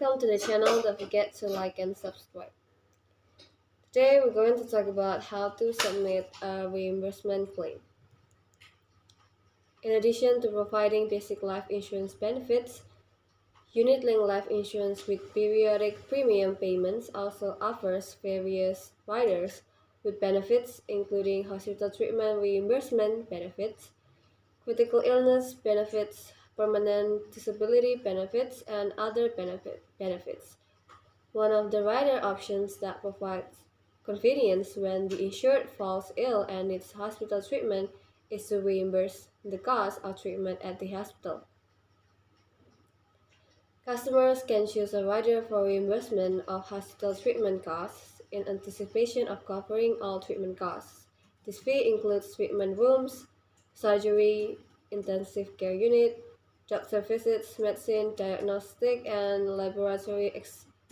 welcome to the channel. Don't forget to like and subscribe. Today we're going to talk about how to submit a reimbursement claim. In addition to providing basic life insurance benefits, unit-linked life insurance with periodic premium payments also offers various riders with benefits including hospital treatment reimbursement benefits, critical illness benefits, permanent disability benefits, and other benefits. One of the rider options that provides convenience when the insured falls ill and needs hospital treatment is to reimburse the cost of treatment at the hospital. Customers can choose a rider for reimbursement of hospital treatment costs in anticipation of covering all treatment costs. This fee includes treatment rooms, surgery, intensive care unit, doctor visits, medicine, diagnostic and laboratory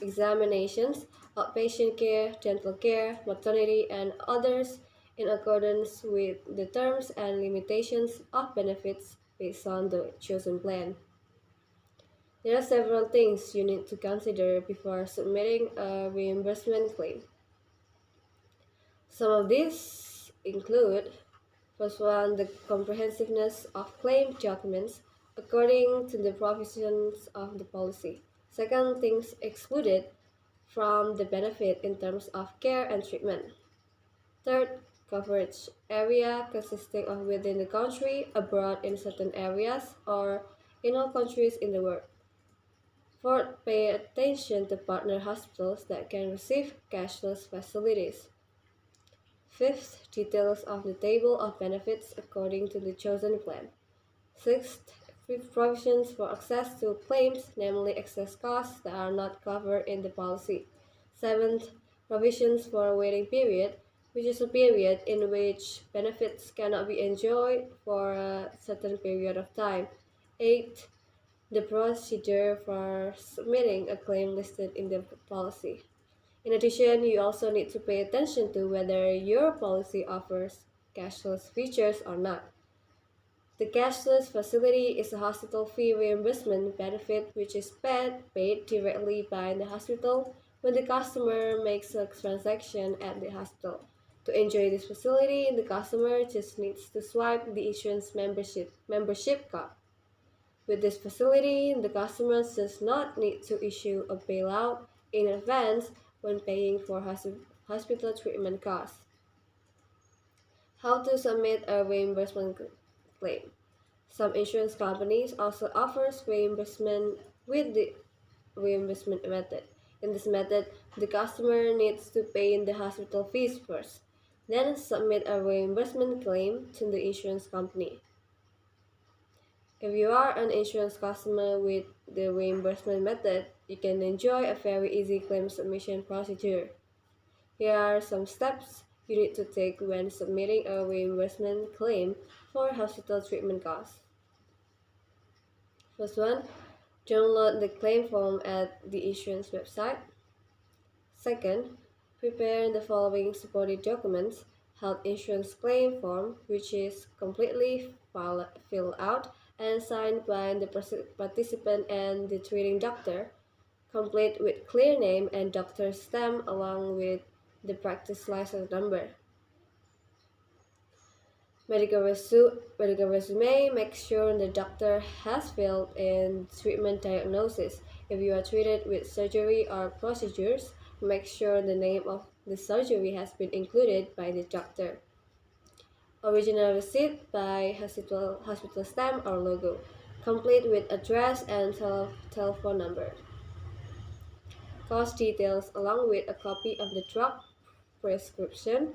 examinations, outpatient care, dental care, maternity, and others in accordance with the terms and limitations of benefits based on the chosen plan. There are several things you need to consider before submitting a reimbursement claim. Some of these include: first one, the comprehensiveness of claim documents according to the provisions of the policy. Second, things excluded from the benefit in terms of care and treatment. Third, coverage area consisting of within the country, abroad in certain areas, or in all countries in the world. Fourth, pay attention to partner hospitals that can receive cashless facilities. Fifth, details of the table of benefits according to the chosen plan. Sixth, provisions for access to claims, namely excess costs that are not covered in the policy. Seventh, provisions for a waiting period, which is a period in which benefits cannot be enjoyed for a certain period of time. Eighth, the procedure for submitting a claim listed in the policy. In addition, you also need to pay attention to whether your policy offers cashless features or not. The cashless facility is a hospital fee reimbursement benefit which is paid directly by the hospital when the customer makes a transaction at the hospital. To enjoy this facility, the customer just needs to swipe the insurance membership card. With this facility, the customer does not need to issue a bailout in advance when paying for hospital treatment costs. How to submit a reimbursement claim. Some insurance companies also offers reimbursement with the reimbursement method. In this method, the customer needs to pay in the hospital fees first, then submit a reimbursement claim to the insurance company. If you are an insurance customer with the reimbursement method, you can enjoy a very easy claim submission procedure. Here are some steps you need to take when submitting a reimbursement claim for hospital treatment costs. First one, download the claim form at the insurance website. Second, prepare the following supporting documents: health insurance claim form, which is completely filled out and signed by the participant and the treating doctor, complete with clear name and doctor's stamp along with the practice license number. Medical resume, make sure the doctor has filled in treatment diagnosis. If you are treated with surgery or procedures, make sure the name of the surgery has been included by the doctor. Original receipt by hospital stamp or logo, complete with address and telephone number. Cost details along with a copy of the drug prescription.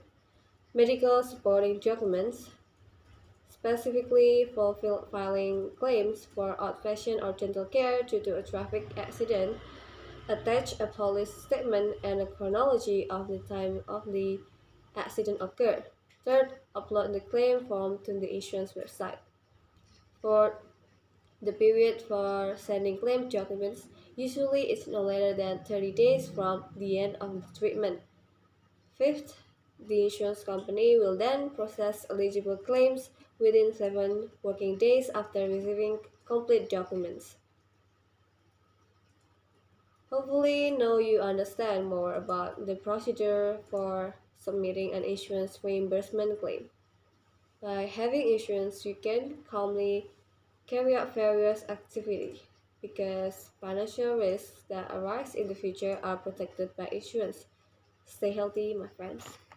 Medical supporting documents, specifically for filing claims for outpatient or dental care due to a traffic accident. Attach a police statement and a chronology of the time of the accident occurred. Third, upload the claim form to the insurance website. Fourth, the period for sending claim documents usually is no later than 30 days from the end of the treatment. Fifth, the insurance company will then process eligible claims within 7 working days after receiving complete documents. Hopefully, now you understand more about the procedure for submitting an insurance reimbursement claim. By having insurance, you can calmly carry out various activities because financial risks that arise in the future are protected by insurance. Stay healthy, my friends.